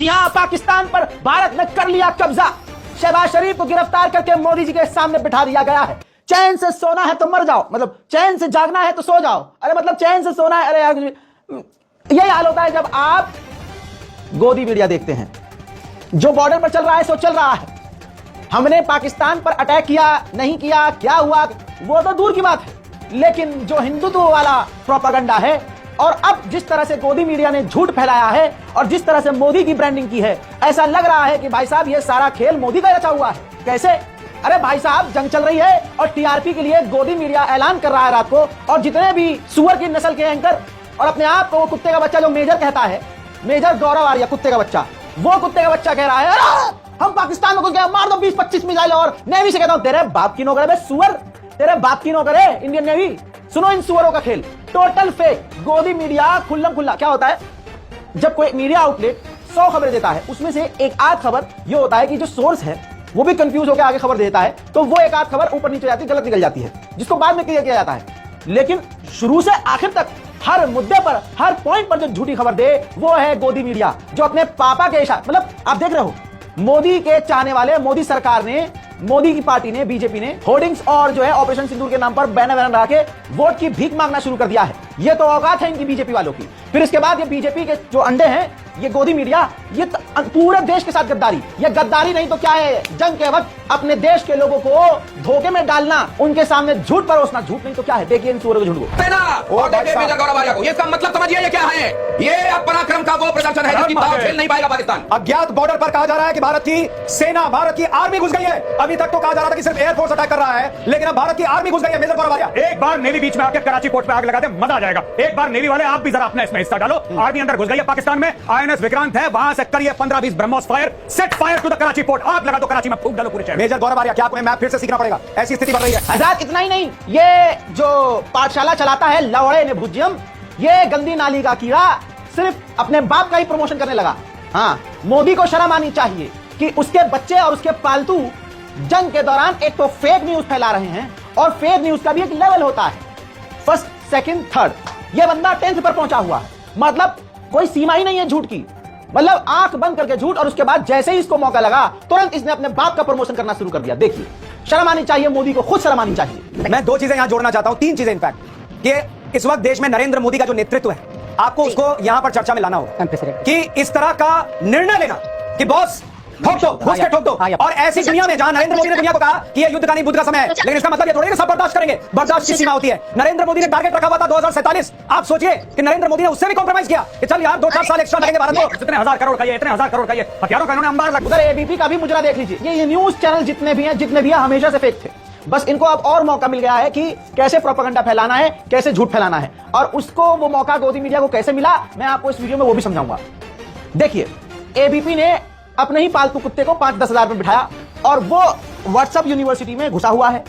यहां पाकिस्तान पर भारत ने कर लिया कब्जा। शहबाज शरीफ को गिरफ्तार करके मोदी जी के सामने बिठा दिया गया है। चैन से सोना है तो मर जाओ, मतलब चैन से जागना है तो सो जाओ। अरे मतलब चैन से सोना है, अरे यार यही हाल होता है जब आप गोदी मीडिया देखते हैं। जो बॉर्डर पर चल रहा है सो चल रहा है। हमने पाकिस्तान पर अटैक किया नहीं किया, क्या हुआ वो तो दूर की बात है, लेकिन जो हिंदुत्व वाला प्रोपेगेंडा है और अब जिस तरह से गोदी मीडिया ने झूठ फैलाया है और जिस तरह से मोदी की ब्रांडिंग की है, ऐसा लग रहा है कि भाई साहब ये सारा खेल मोदी का रचा हुआ है। कैसे? अरे भाई साहब जंग चल रही है और टीआरपी के लिए गोदी मीडिया ऐलान कर रहा है रात को, और जितने भी सुअर की नस्ल के एंकर और अपने आप को वो कुत्ते का बच्चा जो मेजर कहता है, मेजर गौरव आर्या कुत्ते का बच्चा, वो कुत्ते का बच्चा कह रहा है अरे हम पाकिस्तान में घुस गए, मार दो 20-25 मिसाइल। और नेवी से कहता हूं तेरे बाप की नौकर है सुअर, तेरे बाप की नौकर है इंडियन नेवी। सुनो इन सुअरों का खेल, टोटल फेक। गोदी मीडिया खुल्लम खुल्ला क्या होता है, जब कोई मीडिया आउटलेट 100 खबरें देता है उसमें से एक आध खबर ये होता है कि जो सोर्स है वो भी कंफ्यूज होकर आगे खबर देता है, तो वो एक आध खबर ऊपर नीचे जाती है, गलत निकल जाती है, जिसको बाद में क्लियर किया जाता है। लेकिन शुरू से आखिर तक हर मुद्दे पर, हर पॉइंट पर जो झूठी खबर दे वो है गोदी मीडिया, जो अपने पापा के इशारे, मतलब आप देख रहे हो मोदी के चाहने वाले, मोदी सरकार ने, मोदी की पार्टी ने, बीजेपी ने होर्डिंग्स और जो है ऑपरेशन सिंदूर के नाम पर बैनर लगा के वोट की भीख मांगना शुरू कर दिया है। ये तो औकात है इनकी बीजेपी वालों की। फिर इसके बाद ये बीजेपी के जो अंडे हैं, ये गोदी मीडिया, ये पूरे देश के साथ गद्दारी। ये गद्दारी नहीं तो क्या है, जंग के वक्त अपने देश के लोगों को धोखे में डालना, उनके सामने झूठ परोसना। झूठ नहीं तो क्या है, देखिए इन सूरों के झूठ को। इसका मतलब समझिए ये क्या है, ये पराक्रम का वो प्रदर्शन है जिसकी दांव झेल नहीं पाएगा पाकिस्तान। अज्ञात बॉर्डर पर कहा जा रहा है कि भारत की सेना, भारत की आर्मी घुस गई है। अभी तक तो कहा जा रहा था कि सिर्फ एयरफोर्स अटैक कर रहा है, लेकिन अब भारत की आर्मी घुस गई है। मेजर गौरव आर्या, एक बार नेवी बीच में आके कराची पोर्ट पे आग लगा दे, मजा आ जाएगा। एक बार नेवी वाले आप भी जरा अपना इसमें हिस्सा डालो। आर्मी अंदर घुस गई है पाकिस्तान में, आईएनएस विक्रांत है, वहां से करिए 15-20 BrahMos fire, set fire to the Karachi port, आग लगा दो कराची में, फूंक डालो पूरे शहर। मेजर गौरव आर्या, क्या आपको मैप फिर से सीखना पड़ेगा? ऐसी स्थिति बन रही है। आजाद इतना ही नहीं, ये जो पाठशाला चलाता है लवड़े ने भुजियम, ये गंदी नाली का कीड़ा सिर्फ अपने बाप का ही प्रमोशन करने लगा। हाँ, मोदी को शर्म आनी चाहिए कि उसके बच्चे और उसके पालतू जंग के दौरान एक तो फेक न्यूज फैला रहे हैं, और फेक न्यूज का भी एक लेवल होता है, फर्स्ट, सेकंड, थर्ड। ये बंदा 10th पर पहुंचा हुआ है, मतलब कोई सीमा ही नहीं है झूठ की, मतलब आंख बंद करके झूठ। और उसके बाद जैसे ही इसको मौका लगा तुरंत इसने अपने बाप का प्रमोशन करना शुरू कर दिया। देखिए, शर्म आनी चाहिए मोदी को, खुद शर्म आनी चाहिए। मैं दो चीजें यहां जोड़ना चाहता हूं, तीन चीजें इनफैक्ट, कि इस वक्त देश में नरेंद्र मोदी का जो नेतृत्व है, आपको उसको यहां पर चर्चा में लाना होगा कि इस तरह का निर्णय लेना कि बॉस ठोक दो, घुस के ठोक दो। और ऐसी दुनिया में जहां नरेंद्र मोदी ने दुनिया को कहा कि ये युद्ध का नहीं बुद्ध का समय है, लेकिन इसका मतलब ये थोड़ी ना सब बर्दाश्त करेंगे। बर्दाश्त की सीमा होती है। नरेंद्र मोदी ने टारगेट रखा हुआ था 2047। आप सोचिए कि नरेंद्र मोदी ने उससे भी कॉम्प्रोमाइज किया कि चल यार 2-4 साल एक्स्ट्रा लगेंगे भारत को। इतने हजार करोड़ का ये, इतने हजार करोड़ का ये, हथियारों का इन्होंने अंबार लगा। उधर एबीपी का भी मुजरा देख लीजिए। ये न्यूज चैनल जितने भी हैं हमेशा से फेक थे, बस इनको अब और मौका मिल गया है कि कैसे प्रोपेगेंडा फैलाना है, कैसे झूठ फैलाना है। और उसको वो मौका गोदी मीडिया को कैसे मिला, मैं आपको इस वीडियो में वो भी समझाऊंगा। देखिए, एबीपी ने अपने ही पालतू कुत्ते को 5-10 हजार में बिठाया और वो व्हाट्सएप यूनिवर्सिटी में घुसा हुआ है।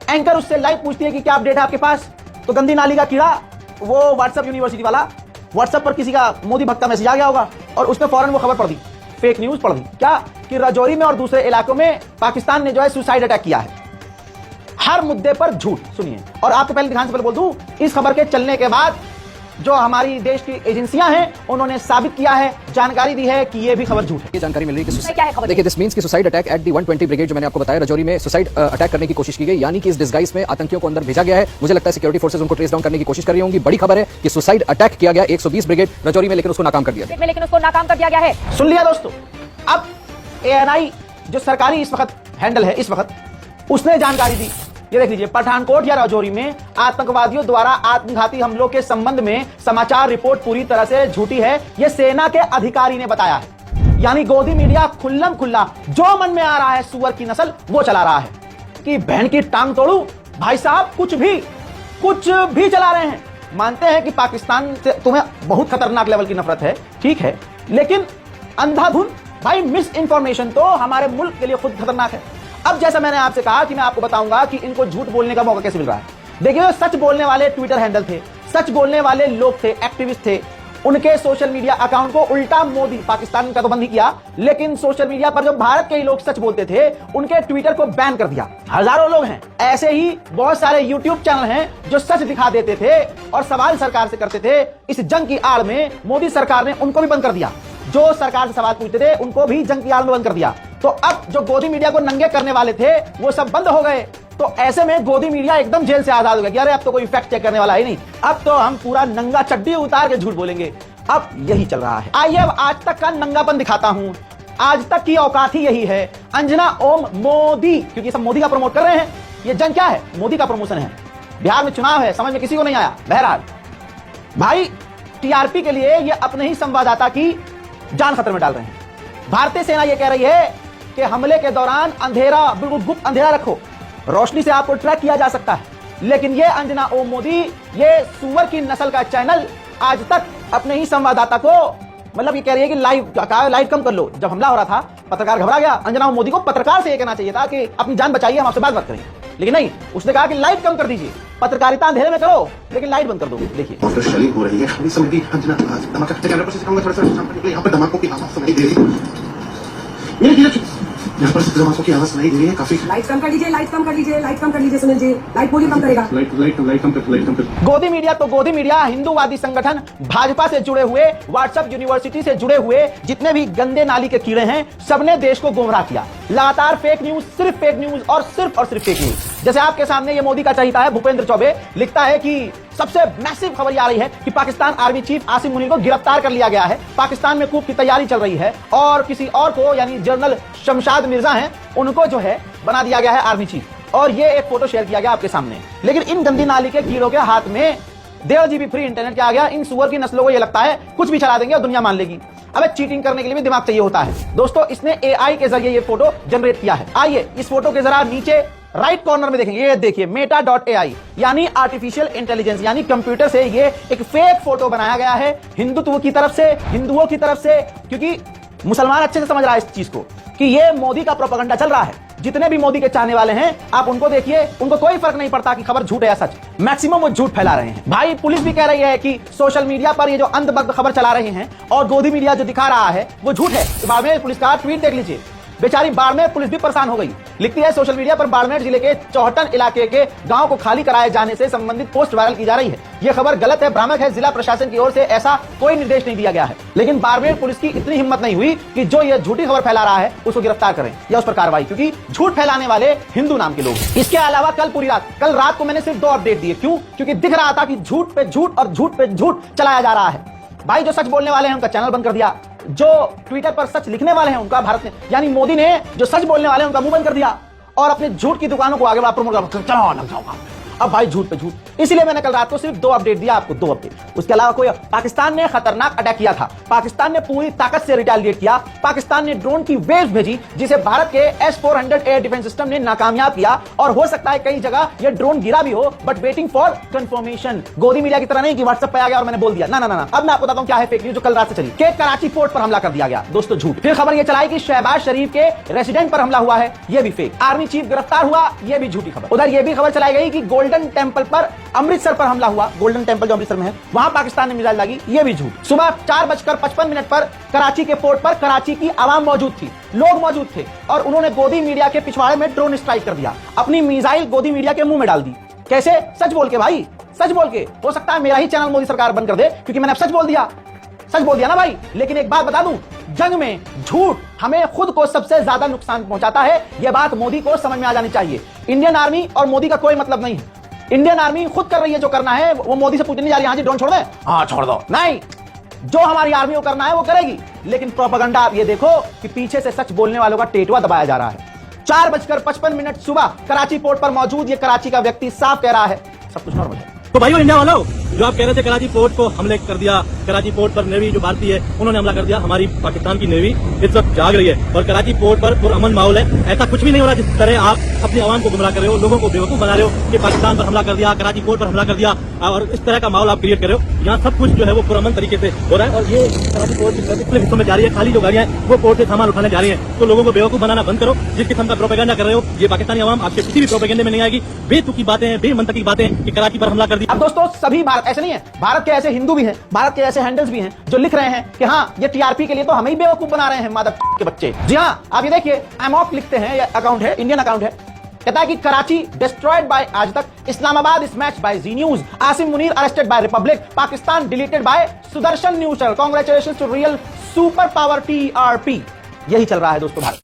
एंकर उससे लाइव पूछती है कि क्या अपडेट है आपके पास, तो गंदी नाली का कीड़ा वो व्हाट्सएप यूनिवर्सिटी वाला, व्हाट्सएप पर किसी का मोदी भक्त का मैसेज आ गया होगा और उसने फौरन वो खबर पढ़ दी, फेक न्यूज पढ़ दी, क्या कि राजौरी में और दूसरे इलाकों में पाकिस्तान ने जो है सुसाइड अटैक किया है। हर मुद्दे पर झूठ। सुनिए, और आपको पहले दिखाने से पहले बोल दूं, इस खबर के चलने के बाद जो हमारी देश की एजेंसियां हैं उन्होंने साबित किया है, जानकारी दी है कि ये भी खबर झूठ है। ये जानकारी मिल रही है कि क्या है खबर? देखिए, दिस मींस कि suicide attack at the 120 brigade, जो मैंने आपको बताया राजौरी में सुसाइड अटैक करने की कोशिश की गई, यानी कि इस डिस्गाइज में आतंकियों को अंदर भेजा गया है। मुझे लगता है सिक्योरिटी फोर्सेस उनको ट्रेस डाउन करने की कोशिश कर रही होंगी। बड़ी खबर है कि सुसाइड अटैक किया गया 120 ब्रिगेड राजौरी में, लेकिन उसको नाकाम कर दिया गया है। सुन लिया दोस्तों। अब एएनआई जो सरकारी इस वक्त हैंडल है, इस वक्त उसने जानकारी दी। ये देख लीजिए, पठानकोट या राजौरी में आतंकवादियों द्वारा आत्मघाती हमलों के संबंध में समाचार रिपोर्ट पूरी तरह से झूठी है, ये सेना के अधिकारी ने बताया है। यानी गोदी मीडिया खुल्लम खुल्ला जो मन में आ रहा है सुअर की नस्ल वो चला रहा है कि बहन की टांग तोड़ू। भाई साहब कुछ भी चला रहे हैं। मानते हैं कि पाकिस्तान से तुम्हें बहुत खतरनाक लेवल की नफरत है, ठीक है, लेकिन अंधाधुंध भाई मिस इंफॉर्मेशन तो हमारे मुल्क के लिए खुद खतरनाक है। अब जैसा मैंने आपसे कहा कि मैं आपको बताऊंगा कि इनको झूठ बोलने का मौका कैसे मिल रहा है। देखिए, सच बोलने वाले ट्विटर हैंडल थे, सच बोलने वाले लोग थे, एक्टिविस्ट थे, उनके सोशल मीडिया अकाउंट को उल्टा मोदी, पाकिस्तान का तो बंद ही किया, लेकिन सोशल मीडिया पर जो भारत के ही लोग सच बोलते थे उनके ट्विटर को बैन कर दिया। हजारों लोग हैं। ऐसे ही बहुत सारे यूट्यूब चैनल हैं जो सच दिखा देते थे और सवाल सरकार से करते थे। इस जंग की आड़ में मोदी सरकार ने उनको भी बंद कर दिया। जो सरकार से सवाल पूछते थे उनको भी जंग की आड़ में बंद कर दिया। तो अब जो गोदी मीडिया को नंगे करने वाले थे वो सब बंद हो गए। तो ऐसे में गोदी मीडिया एकदम जेल से आजाद हो गया कि अरे अब तो कोई फैक्ट चेक करने वाला ही नहीं, अब तो हम पूरा नंगा चड्डी उतार के झूठ बोलेंगे। अब यही चल रहा है। आइए अब आज तक का नंगापन दिखाता हूं। आज तक की औकात ही यही है। अंजना ओम मोदी, क्योंकि सब मोदी का प्रमोट कर रहे हैं। ये जंग क्या है? मोदी का प्रमोशन है। बिहार में चुनाव है, समझ में किसी को नहीं आया। बहरहाल भाई टीआरपी के लिए ये अपने ही संवाददाता की जान खतरे में डाल रहे हैं। भारतीय सेना ये कह रही है कि हमले के दौरान अंधेरा, बिल्कुल गुप्त अंधेरा रखो, रोशनी से आपको ट्रैक किया जा सकता है। लेकिन ये अंजना ओम मोदी, ये सुअर की नस्ल का चैनल आज तक अपने ही संवाददाता को मतलब ये कह रही है कि लाइव कम कर लो। जब हमला हो रहा था पत्रकार घबरा गया। अंजना ओम मोदी को पत्रकार से ये कहना चाहिए था कि अपनी जान बचाइए, हम आपसे बात करेंगे, लेकिन नहीं, उसने कहा कि लाइट कम कर दीजिए, पत्रकारिता अंधेरे में करो लेकिन लाइट बंद कर दो। देखिए और शेलिंग हो रही है, अभी समझ गई अंजना धमाका कैमरा पर से दिखाऊंगा, थोड़ा सा सामने के यहाँ पर धमाकों की आवाज सुनाई दे रही है। यहाँ पर से धमाकों की आवाज सुनाई दे रही है काफी। लाइट कम कर लीजिए, लाइट कम कर लीजिए, लाइट कम कर लीजिए सुनील जी, लाइट वॉल्यूम कम करेगा। लाइट कम कर। गोदी मीडिया तो गोदी मीडिया, हिंदूवादी संगठन, भाजपा से जुड़े हुए, व्हाट्सएप यूनिवर्सिटी से जुड़े हुए जितने भी गंदे नाली के कीड़े हैं, सबने देश को गुमराह किया। लगातार फेक न्यूज, सिर्फ फेक न्यूज और सिर्फ फेक न्यूज। जैसे आपके सामने ये मोदी का चहीता है भूपेंद्र चौबे लिखता है कि सबसे मैसिव खबर आ रही है कि पाकिस्तान आर्मी चीफ आसिम मुनीर को गिरफ्तार कर लिया गया है। पाकिस्तान में कूप की तैयारी चल रही है और किसी और को, यानी जनरल शमशाद मिर्जा हैं, उनको जो है बना दिया गया है आर्मी चीफ। और ये एक फोटो शेयर किया गया आपके सामने। लेकिन इन गंदी नाली के कीड़ों के हाथ में 1.5 GB फ्री इंटरनेट क्या आ गया। इन सुअर की नस्लों को ये लगता है कुछ भी चला देंगे और दुनिया मान लेगी। अबे चीटिंग करने के लिए भी दिमाग चाहिए होता है। दोस्तों इसने AI के जरिए ये फोटो जनरेट किया है। आइए इस फोटो के जरा नीचे राइट कॉर्नर में देखेंगे, ये देखिए meta.ai, यानी आर्टिफिशियल इंटेलिजेंस, यानी कंप्यूटर से ये एक फेक फोटो बनाया गया है हिंदुत्व की तरफ से, हिंदुओं की तरफ से। क्योंकि मुसलमान अच्छे से समझ रहा है इस चीज को कि ये मोदी का प्रोपेगेंडा चल रहा है। जितने भी मोदी के चाहने वाले हैं आप उनको देखिए, उनको कोई फर्क नहीं पड़ता कि खबर झूठ है या सच, मैक्सिमम वो झूठ फैला रहे हैं। भाई पुलिस भी कह रही है कि सोशल मीडिया पर ये जो अंधभक्त खबर चला रहे हैं और गोदी मीडिया जो दिखा रहा है वो झूठ है। तो बाड़मेर पुलिस का ट्वीट देख लीजिए। बेचारी बाड़मेर पुलिस भी परेशान हो गई। लिखती है सोशल मीडिया पर बाड़मेर जिले के चौहटन इलाके के गांव को खाली कराए जाने से संबंधित पोस्ट वायरल की जा रही है। यह खबर गलत है, भ्रामक है। जिला प्रशासन की ओर से ऐसा कोई निर्देश नहीं दिया गया है। लेकिन बाड़मेर पुलिस की इतनी हिम्मत नहीं हुई कि जो यह झूठी खबर फैला रहा है उसको गिरफ्तार करें या उस पर कार्रवाई, क्योंकि झूठ फैलाने वाले हिंदू नाम के लोग। इसके अलावा कल रात को मैंने सिर्फ 2 अपडेट दिए। क्यों? क्योंकि दिख रहा था कि झूठ पे झूठ और झूठ पे झूठ चलाया जा रहा है। भाई जो सच बोलने वाले हैं उनका चैनल बंद कर दिया, जो ट्विटर पर सच लिखने वाले हैं उनका भारत ने, यानी मोदी ने जो सच बोलने वाले हैं उनका मुंह बंद कर दिया और अपने झूठ की दुकानों को आगे बढ़ा प्रमोट कर चलो लग जाओगा। अब भाई झूठ पे झूठ। इसलिए मैंने कल रात को सिर्फ 2 अपडेट दिया आपको, 2 अपडेट। उसके अलावा कोई पाकिस्तान ने खतरनाक अटैक किया था, पाकिस्तान ने पूरी ताकत से रिटेलिएट किया। पाकिस्तान ने ड्रोन की वेव्स भेजी जिसे भारत के S-400 एयर डिफेंस सिस्टम ने नाकामयाब किया। और हो सकता है कई जगह ये ड्रोन गिरा भी हो, बट वेटिंग फॉर कंफर्मेशन। गोदी मीडिया की तरह नहीं कि व्हाट्सएप पे आ गया और मैंने बोल दिया। ना ना ना, अब मैं आपको बताता हूं क्या है फेक न्यूज जो कल रात से चली। कि कराची पोर्ट पर हमला कर दिया गया, दोस्तों झूठ। फिर खबर ये चलाई कि शहबाज शरीफ के रेसिडेंट पर हमला हुआ है, ये भी फेक। आर्मी चीफ गिरफ्तार हुआ, ये भी झूठी खबर। उधर ये भी खबर चलाई गई कि गोल्डन टेंपल पर अमृतसर पर हमला हुआ, गोल्डन टेंपल जो अमृतसर में है वहां पाकिस्तान ने मिसाइल दागी, ये भी झूठ। सुबह 4:55 पर कराची के पोर्ट पर कराची की आवाम मौजूद थी, लोग मौजूद थे और उन्होंने गोदी मीडिया के पिछवाड़े में ड्रोन स्ट्राइक कर दिया। अपनी मिसाइल गोदी मीडिया के मुंह में डाल दी। कैसे? सच बोल के भाई, सच बोल के। हो सकता है मेरा ही चैनल मोदी सरकार बंद कर दे क्योंकि मैंने अब सच बोल दिया ना भाई। लेकिन एक बात बता दूं, जंग में झूठ हमें खुद को सबसे ज्यादा नुकसान पहुंचाता है। यह बात मोदी को समझ में आ जानी चाहिए। इंडियन आर्मी और मोदी का कोई मतलब नहीं है। इंडियन आर्मी खुद कर रही है जो करना है, वो मोदी से पूछने नहीं जा रही, हाँ जी ड्रोन छोड़ दे, हाँ छोड़ दो, नहीं। जो हमारी आर्मी को करना है वो करेगी। लेकिन प्रोपेगेंडा आप ये देखो कि पीछे से सच बोलने वालों का टेटवा दबाया जा रहा है। 4:55 सुबह कराची पोर्ट पर मौजूद ये कराची का व्यक्ति साफ कह रहा है सब कुछ नॉर्मल है। तो भाइयों इंडिया वालों, जो आप कह रहे थे कराची पोर्ट को हमले कर दिया, कराची पोर्ट पर नेवी जो भारतीय है उन्होंने हमला कर दिया, हमारी पाकिस्तान की नेवी इस वक्त जाग रही है और कराची पोर्ट पर पुरअमन माहौल है। ऐसा कुछ भी नहीं हो रहा जिस तरह आप अपनी आवाम को गुमराह कर रहे हो, लोगों को बेवकूफ बना रहे हो कि पाकिस्तान पर हमला कर दिया, कराची पोर्ट पर हमला कर दिया और इस तरह का माहौल आप क्रिएट कर रहे हो। यहाँ सब कुछ जो है वो पुरअमन तरीके से हो रहा है और ये कराची पोर्ट की पिछले हिस्सों में जा रही है, खाली जो गाड़ियां हैं वो पोर्ट से सामान उठाने जा रही है। तो लोगों को बेवकूफ बनाना बंद करो। जिस किस्म का प्रोपेगेंडा कर रहे हो ये पाकिस्तानी आवाम आपके किसी भी प्रोपेगेंडे में नहीं आएगी। बेतुकी बातें, बेमंतकी बातें कि कराची पर हमला कर दिया। अब दोस्तों सभी भारत ऐसे नहीं है, भारत के ऐसे हिंदू भी हैं, भारत के ऐसे हैंडल्स भी हैं जो लिख रहे हैं कि हाँ ये टीआरपी के लिए तो हमें ही बेवकूफ बना रहे हैं मादक के बच्चे। जी हाँ, आप ये देखिए एमॉक लिखते हैं, ये अकाउंट है, इंडियन अकाउंट है, कहता है कि Karachi destroyed by Aaj Tak, Islamabad smashed by Zee news, Asim Munir arrested by Republic, Pakistan deleted by Sudarshan news channel, congratulations to real super power TRP, यही चल रहा है दोस्तों भारत।